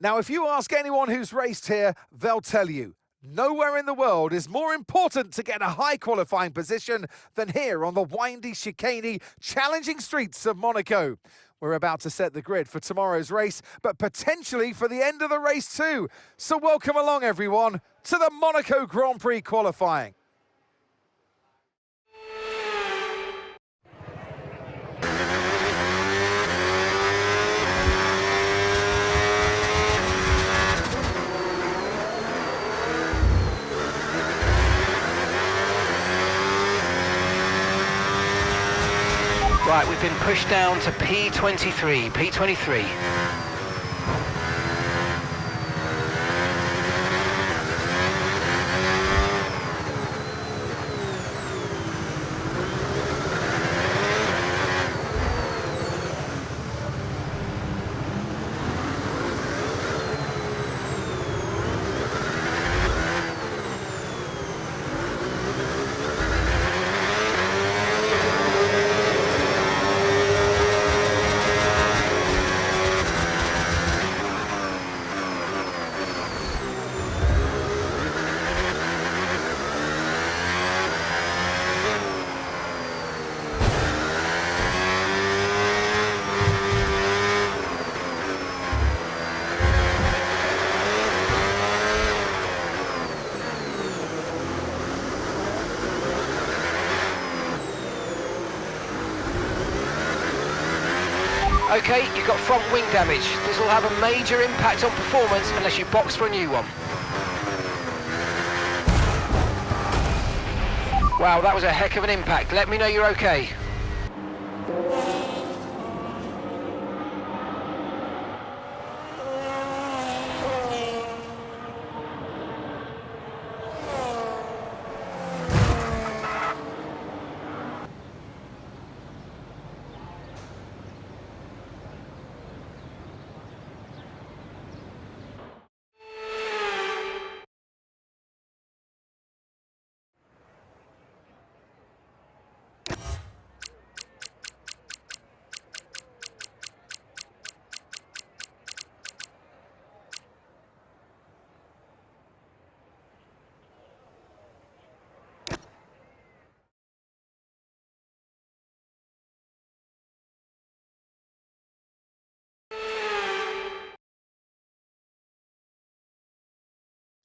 Now, if you ask anyone who's raced here, they'll tell you, nowhere in the world is more important to get a high qualifying position than here on the windy, chicaney, challenging streets of Monaco. We're about to set the grid for tomorrow's race, but potentially for the end of the race too. So welcome along, everyone, to the Monaco Grand Prix qualifying. Right, we've been pushed down to P23. Okay, you've got front wing damage. This will have a major impact on performance unless you box for a new one. Wow, that was a heck of an impact. Let me know you're okay.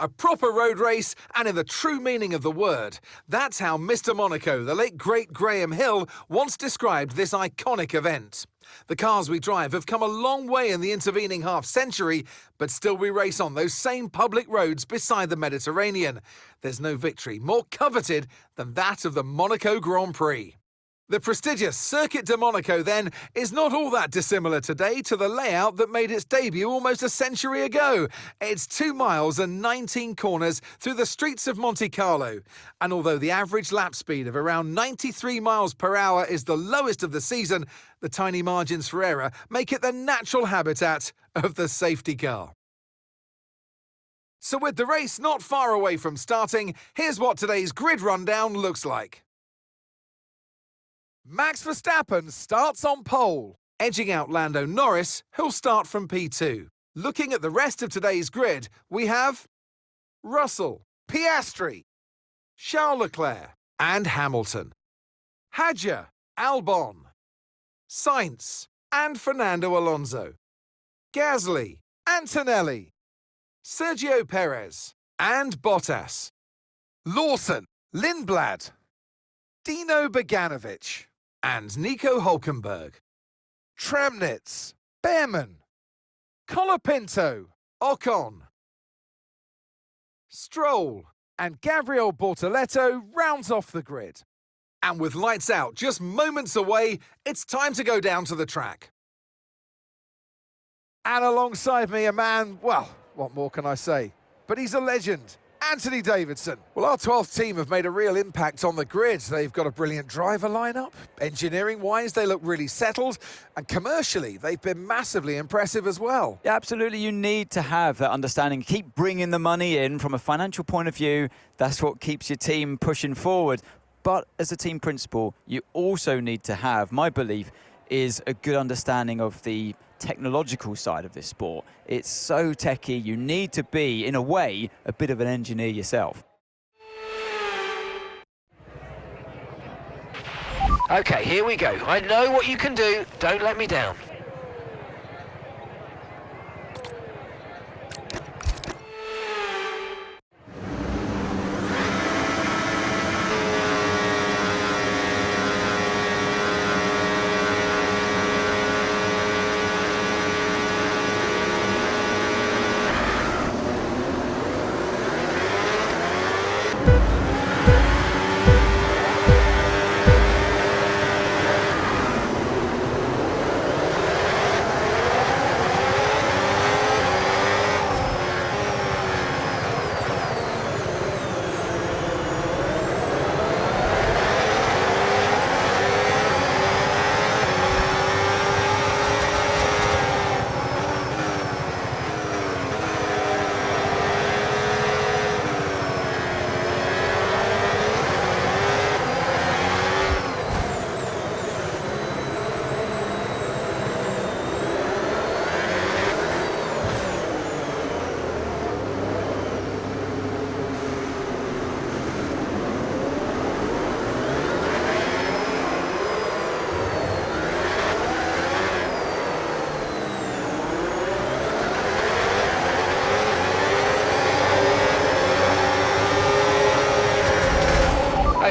A proper road race, and in the true meaning of the word. That's how Mr. Monaco, the late great Graham Hill, once described this iconic event. The cars we drive have come a long way in the intervening half-century, but still we race on those same public roads beside the Mediterranean. There's no victory more coveted than that of the Monaco Grand Prix. The prestigious Circuit de Monaco, then, is not all that dissimilar today to the layout that made its debut almost a century ago. It's 2 miles and 19 corners through the streets of Monte Carlo. And although the average lap speed of around 93 miles per hour is the lowest of the season, the tiny margins for error make it the natural habitat of the safety car. So with the race not far away from starting, here's what today's grid rundown looks like. Max Verstappen starts on pole, edging out Lando Norris, who'll start from P2. Looking at the rest of today's grid, we have Russell, Piastri, Charles Leclerc and Hamilton, Hadjar, Albon, Sainz and Fernando Alonso, Gasly, Antonelli, Sergio Perez and Bottas, Lawson, Lindblad, Dino Beganovic and Nico Hülkenberg, Tramnitz, Behrman, Colapinto, Ocon, Stroll and Gabriel Bortoleto rounds off the grid. And with lights out just moments away, it's time to go down to the track. And alongside me a man, well, what more can I say? But he's a legend. Anthony Davidson. Well, our 12th team have made a real impact on the grid. They've got a brilliant driver lineup. Engineering-wise, they look really settled. And commercially, they've been massively impressive as well. Yeah, absolutely. You need to have that understanding. Keep bringing the money in from a financial point of view. That's what keeps your team pushing forward. But as a team principal, you also need to have, my belief, is a good understanding of the technological side of this sport. It's so techy, you need to be, in a way, a bit of an engineer yourself. Okay, here we go. I know what you can do. Don't let me down.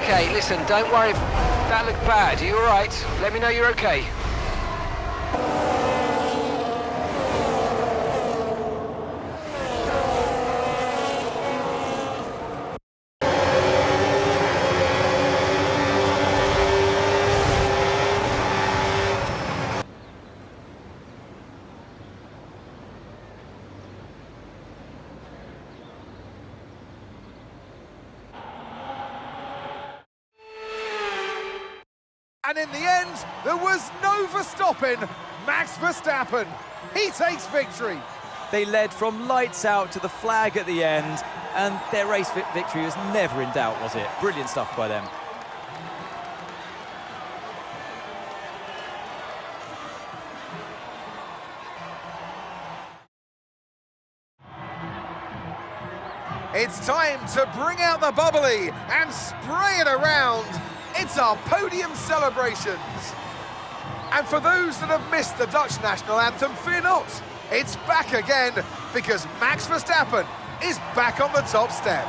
Okay, listen, don't worry. That looked bad. Are you all right? Let me know you're okay. And in the end, there was no Verstappen, Max Verstappen. He takes victory. They led from lights out to the flag at the end, and their race victory was never in doubt, was it? Brilliant stuff by them. It's time to bring out the bubbly and spray it around. It's our podium celebrations. And for those that have missed the Dutch national anthem, fear not. It's back again because Max Verstappen is back on the top step.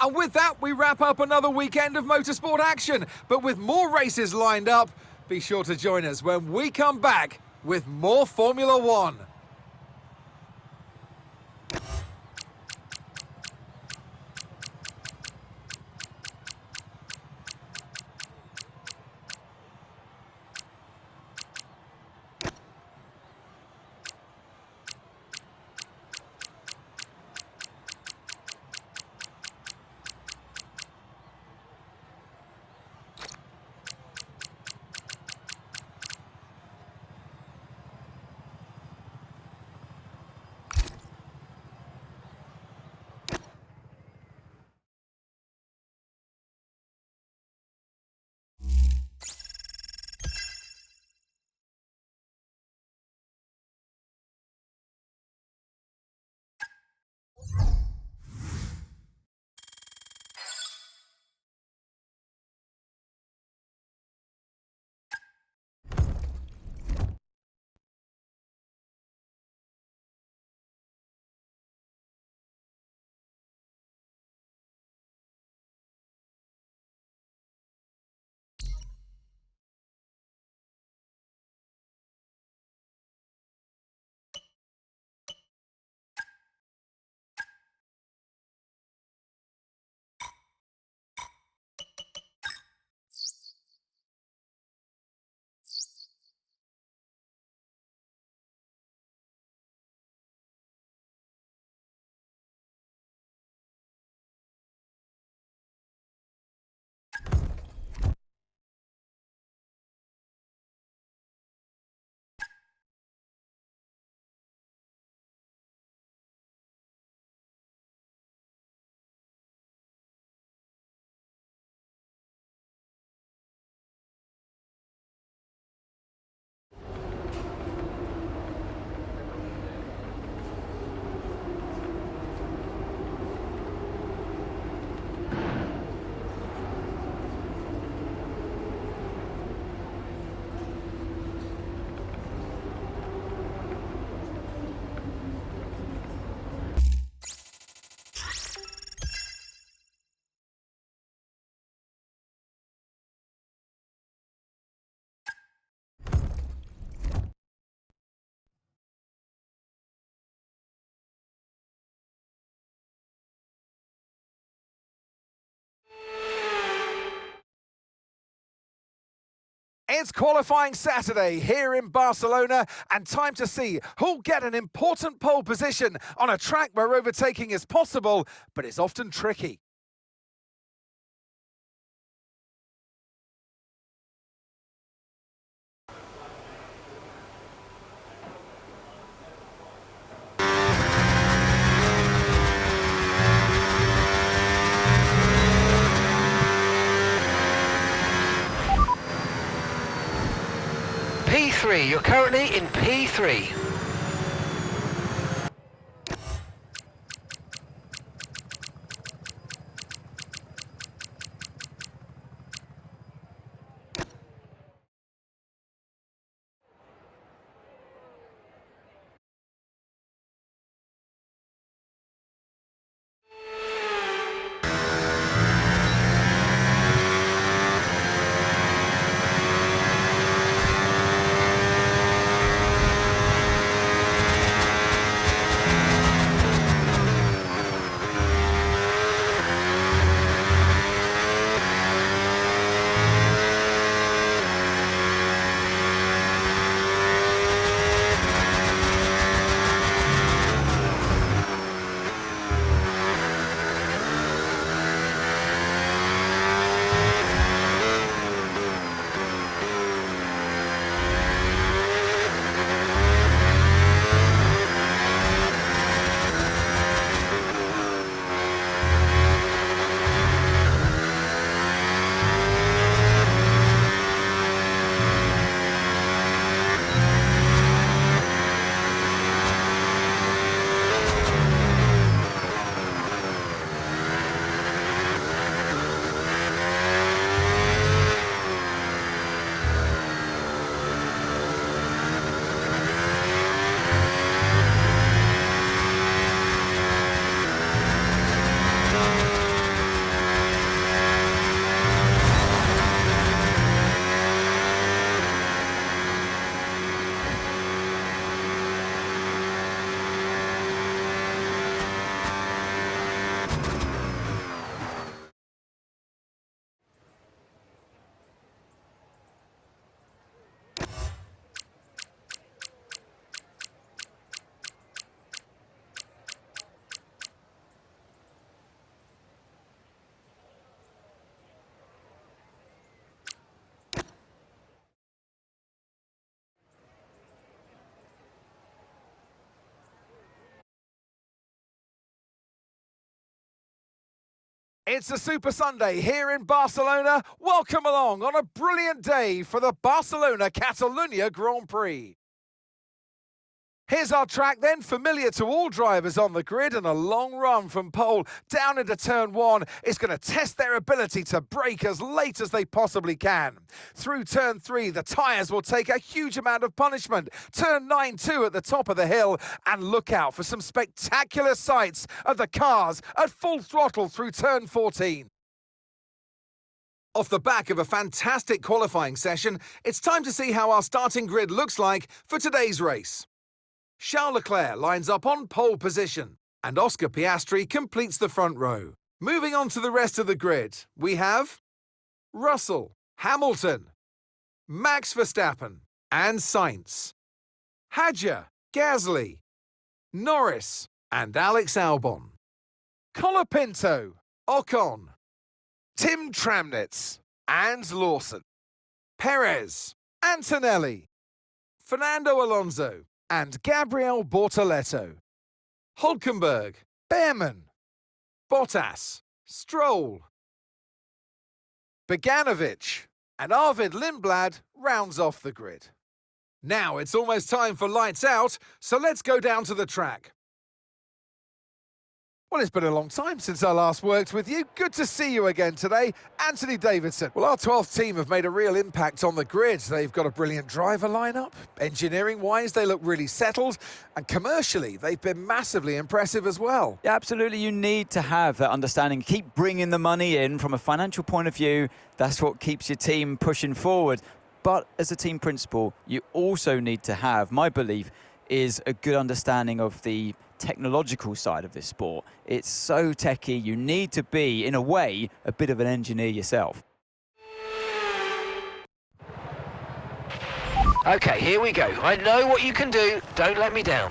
And with that, we wrap up another weekend of motorsport action. But with more races lined up, be sure to join us when we come back with more Formula One. It's qualifying Saturday here in Barcelona, and time to see who'll get an important pole position on a track where overtaking is possible, but it's often tricky. P3, you're currently in P3. It's a Super Sunday here in Barcelona. Welcome along on a brilliant day for the Barcelona Catalonia Grand Prix. Here's our track then, familiar to all drivers on the grid, and a long run from pole down into turn one is going to test their ability to brake as late as they possibly can. Through turn three, the tyres will take a huge amount of punishment. Turn 9-2 at the top of the hill, and look out for some spectacular sights of the cars at full throttle through turn 14. Off the back of a fantastic qualifying session, it's time to see how our starting grid looks like for today's race. Charles Leclerc lines up on pole position, and Oscar Piastri completes the front row. Moving on to the rest of the grid, we have Russell, Hamilton, Max Verstappen, and Sainz, Hadjar, Gasly, Norris, and Alex Albon, Colapinto, Ocon, Tim Tramnitz, and Lawson, Perez, Antonelli, Fernando Alonso, and Gabriel Bortoleto, Hülkenberg, Behrman, Bottas, Stroll, Beganovic, and Arvid Lindblad rounds off the grid. Now it's almost time for lights out, so let's go down to the track. Well, it's been a long time since I last worked with you. Good to see you again today, Anthony Davidson. Well, our 12th team have made a real impact on the grid. They've got a brilliant driver lineup. Engineering-wise, they look really settled. And commercially, they've been massively impressive as well. Yeah, absolutely. You need to have that understanding. Keep bringing the money in from a financial point of view. That's what keeps your team pushing forward. But as a team principal, you also need to have, my belief, is a good understanding of the technological side of this sport. It's so techy, you need to be, in a way, a bit of an engineer yourself. Okay, here we go. I know what you can do. Don't let me down.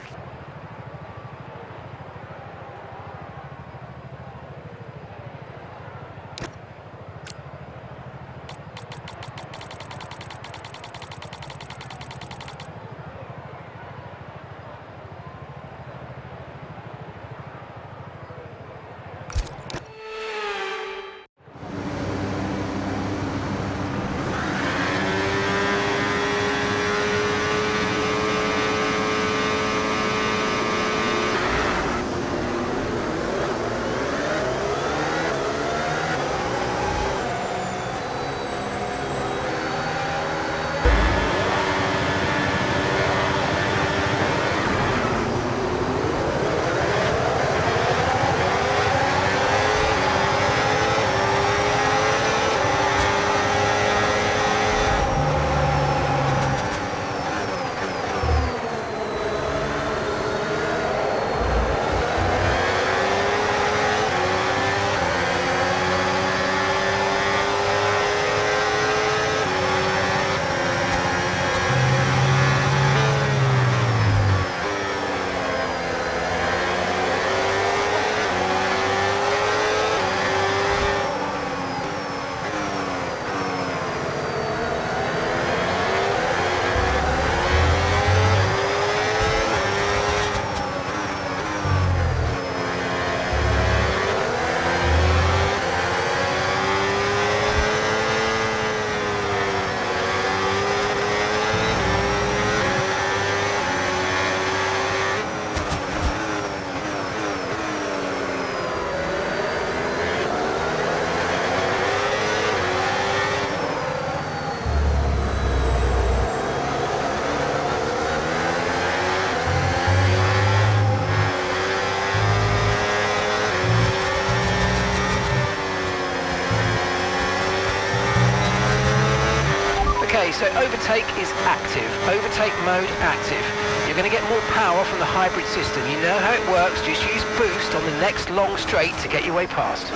Okay, so overtake is active. Overtake mode active. You're going to get more power from the hybrid system. You know how it works. Just use boost on the next long straight to get your way past.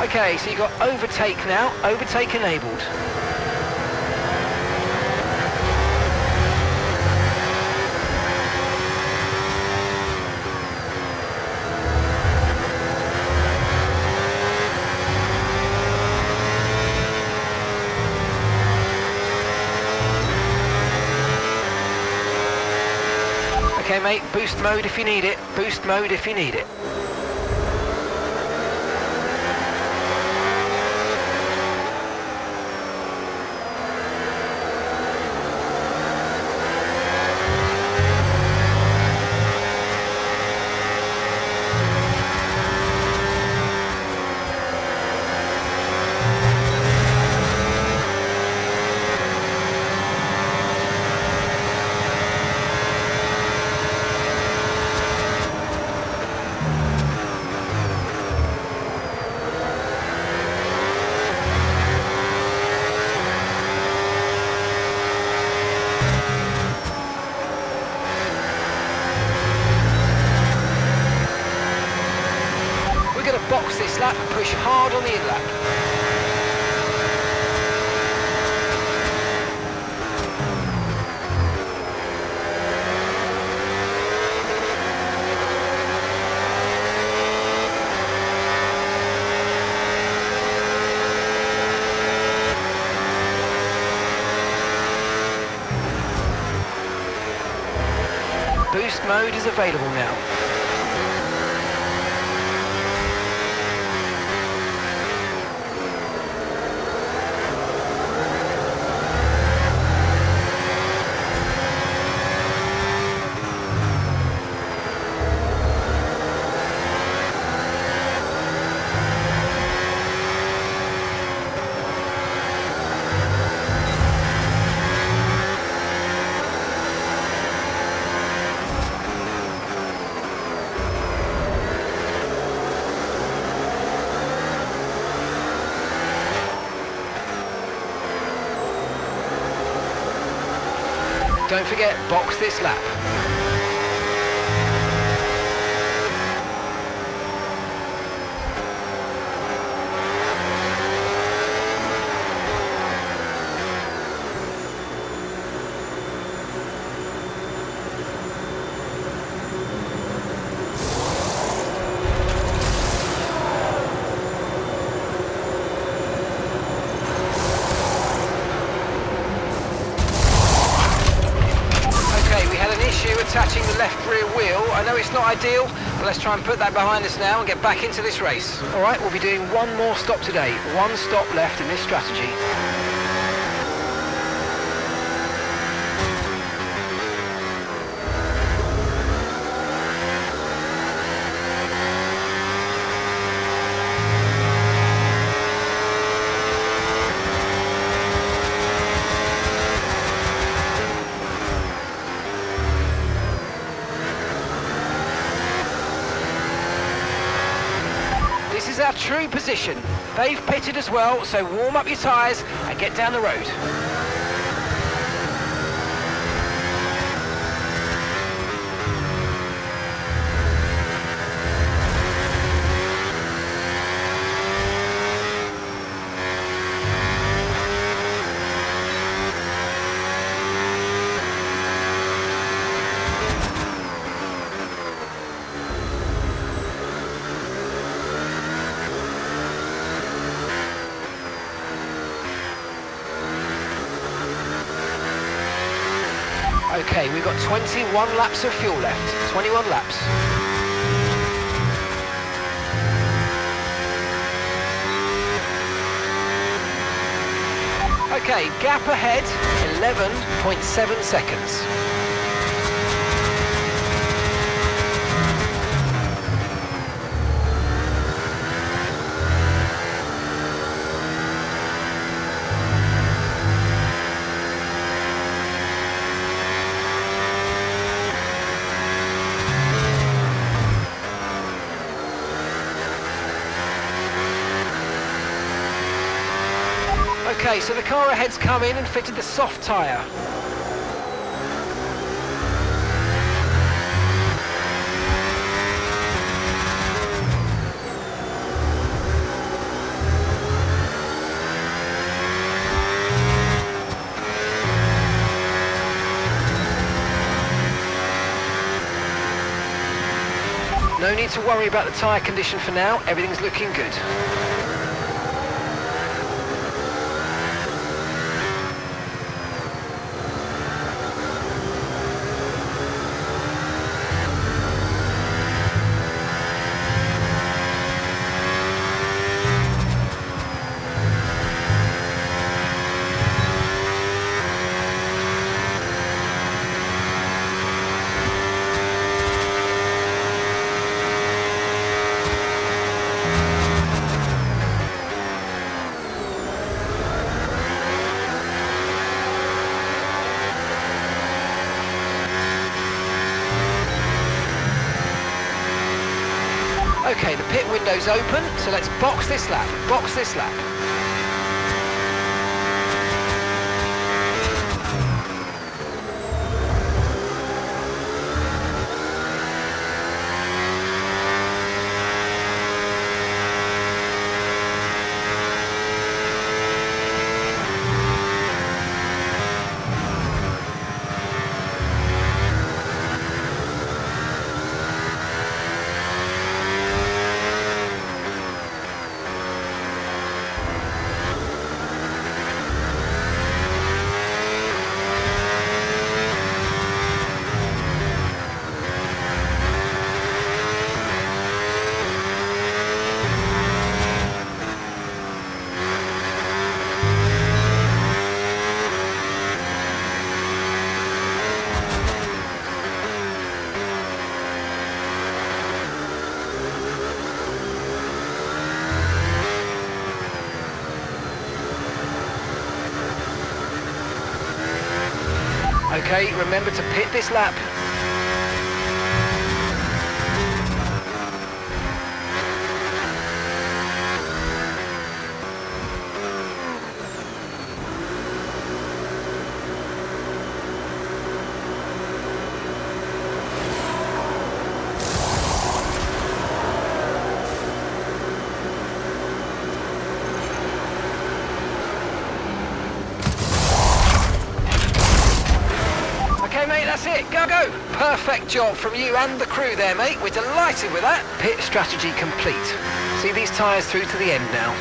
Okay, so you've got overtake now, overtake enabled. Okay mate, boost mode if you need it, boost mode if you need it. We're going to box this lap and push hard on the in-lap. Boost mode is available now. don't forget, box this lap. Attaching the left rear wheel. I know it's not ideal, but let's try and put that behind us now and get back into this race. All right, we'll be doing one more stop today. One stop left in this strategy. This is our true position. They've pitted as well, so warm up your tyres and get down the road. Okay, we've got 21 laps of fuel left. 21 laps. Okay, gap ahead, 11.7 seconds. Okay, so the car ahead's come in and fitted the soft tyre. No need to worry about the tyre condition for now, everything's looking good. Okay, the pit window's open, so let's box this lap, box this lap. Okay, remember to pit this lap. now go. Perfect job from you and the crew there, mate. We're delighted with that. Pit strategy complete. See these tyres through to the end now.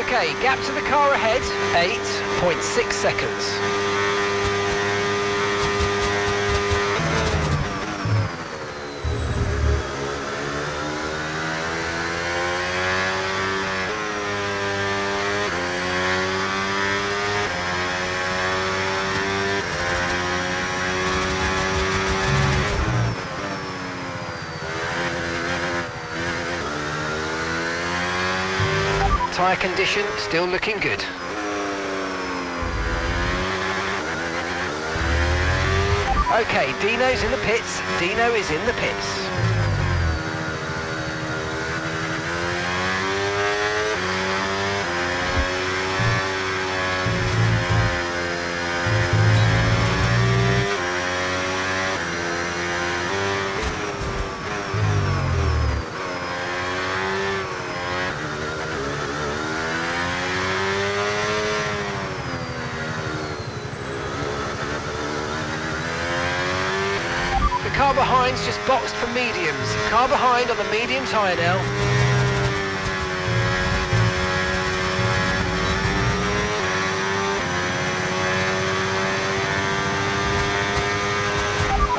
Okay, gap to the car ahead, 8.6 seconds. Tyre condition still looking good. Okay, Dino's in the pits. Dino is in the pits. Car behind's just boxed for mediums. Car behind on the medium tyre now.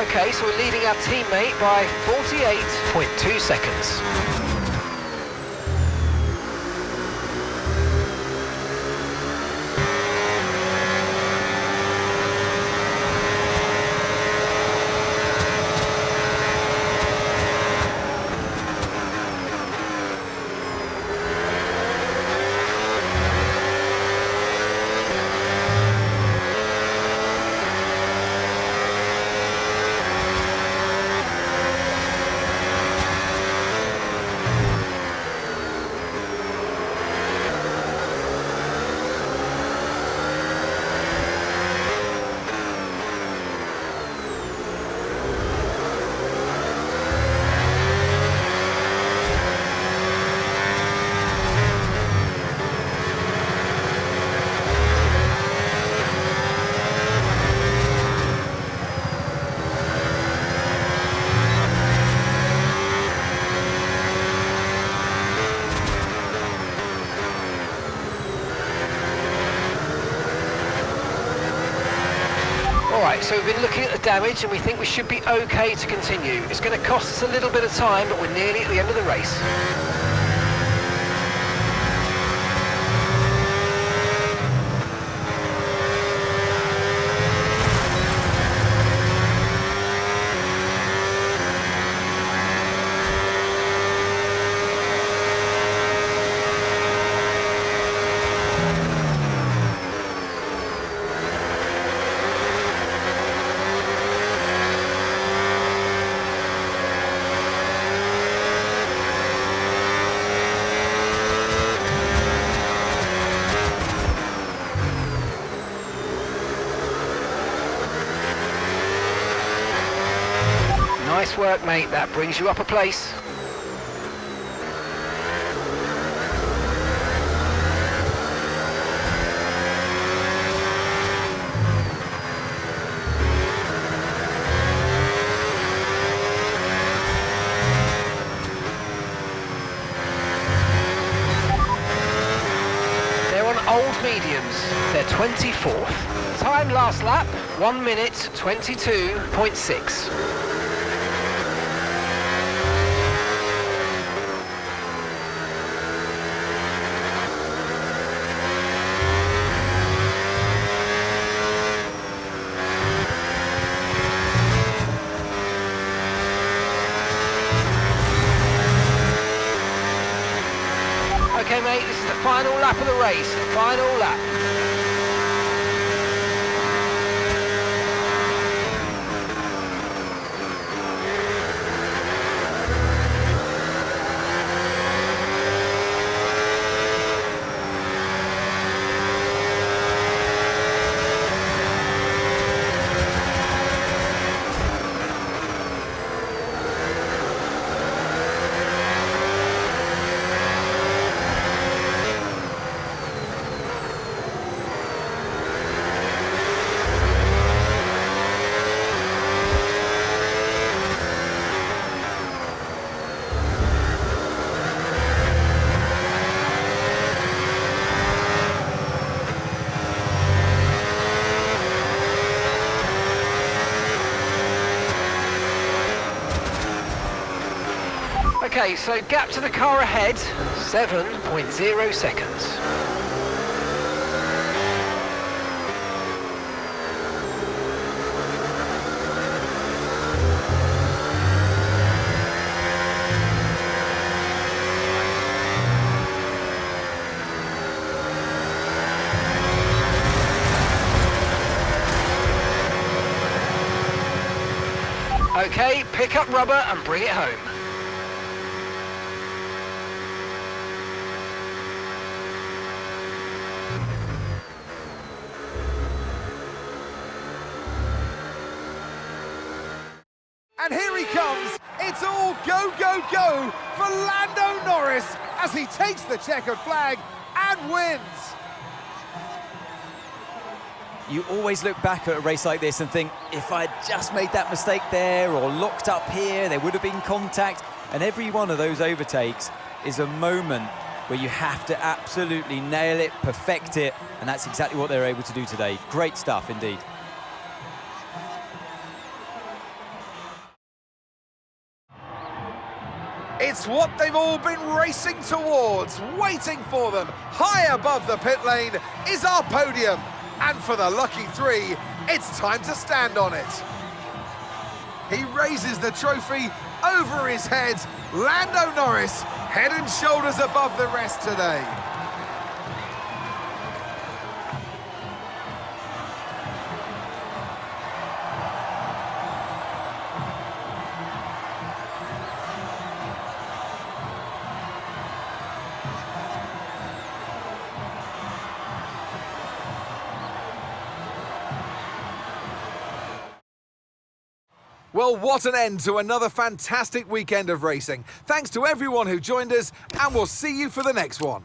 Okay, so we're leading our teammate by 48.2 seconds. Alright, so we've been looking at the damage and we think we should be okay to continue. It's going to cost us a little bit of time, but we're nearly at the end of the race. Nice work, mate. That brings you up a place. 24th. Time last lap, 1 minute 22.6. Okay mate, this is the final lap of the race, final lap. Okay, so gap to the car ahead, 7.0 seconds. Okay, pick up rubber and bring it home. And here he comes. It's all go, go, go for Lando Norris as he takes the checkered flag and wins. You always look back at a race like this and think, if I'd just made that mistake there or locked up here, there would have been contact. And every one of those overtakes is a moment where you have to absolutely nail it, perfect it, and that's exactly what they were able to do today. Great stuff indeed. It's what they've all been racing towards, waiting for them. High above the pit lane is our podium. And for the lucky three, it's time to stand on it. He raises the trophy over his head. Lando Norris, head and shoulders above the rest today. Well, what an end to another fantastic weekend of racing. Thanks to everyone who joined us, and we'll see you for the next one.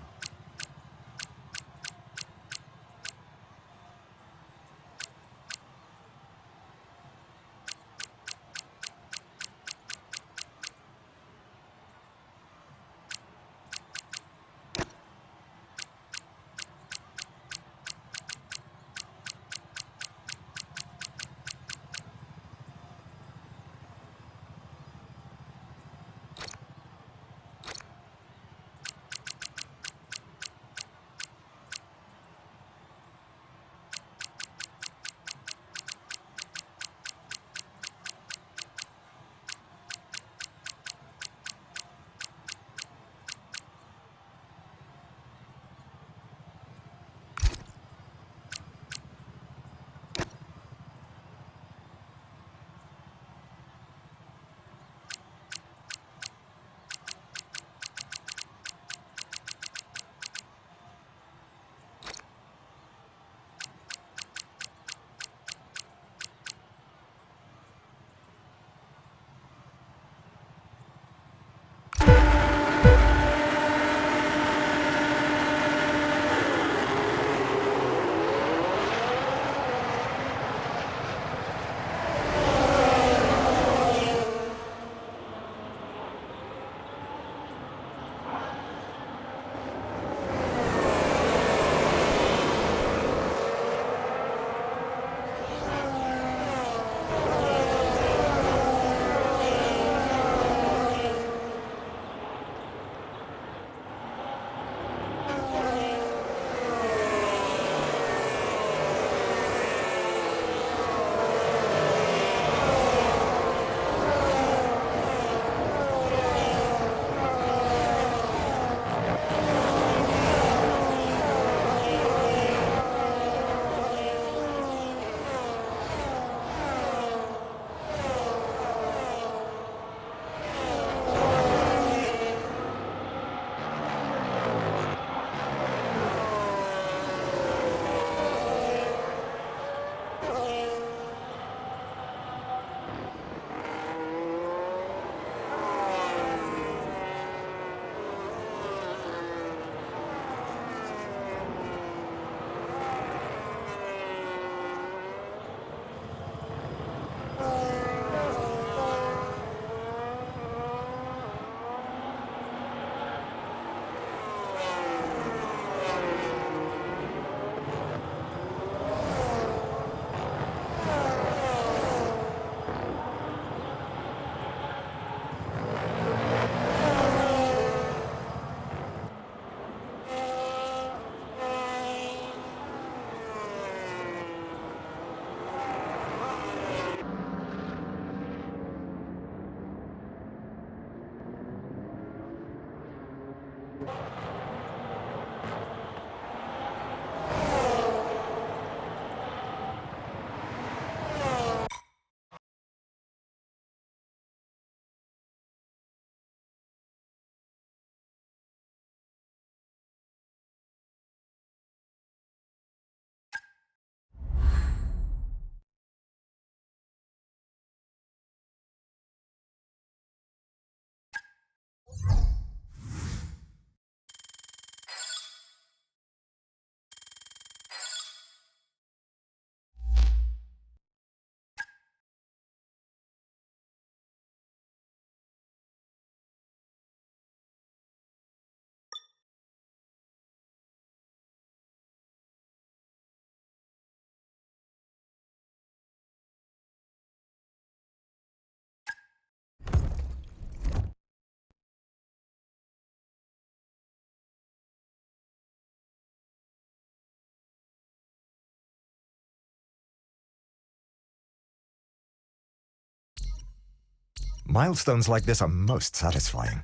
Milestones like this are most satisfying.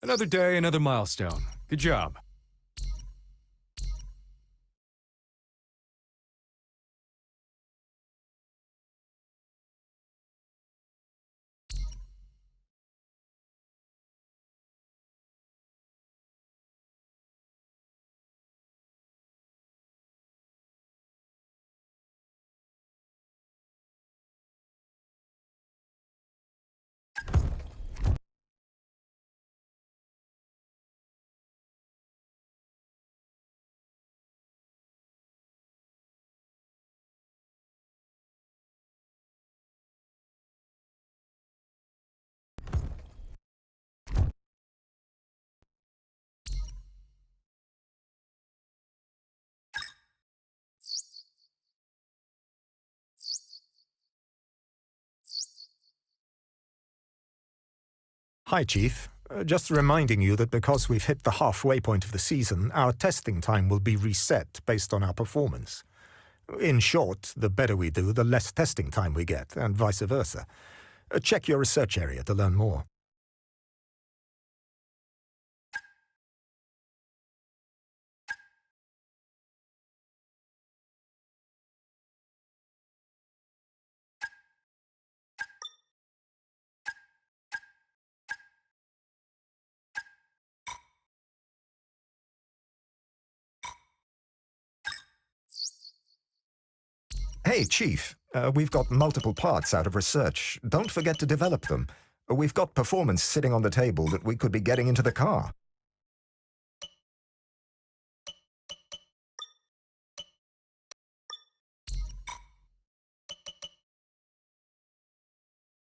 Another day, another milestone. Good job. Hi, Chief. Just reminding you that because we've hit the halfway point of the season, our testing time will be reset based on our performance. In short, the better we do, the less testing time we get, and vice versa. Check your research area to learn more. Hey, Chief, we've got multiple parts out of research. Don't forget to develop them. We've got performance sitting on the table that we could be getting into the car.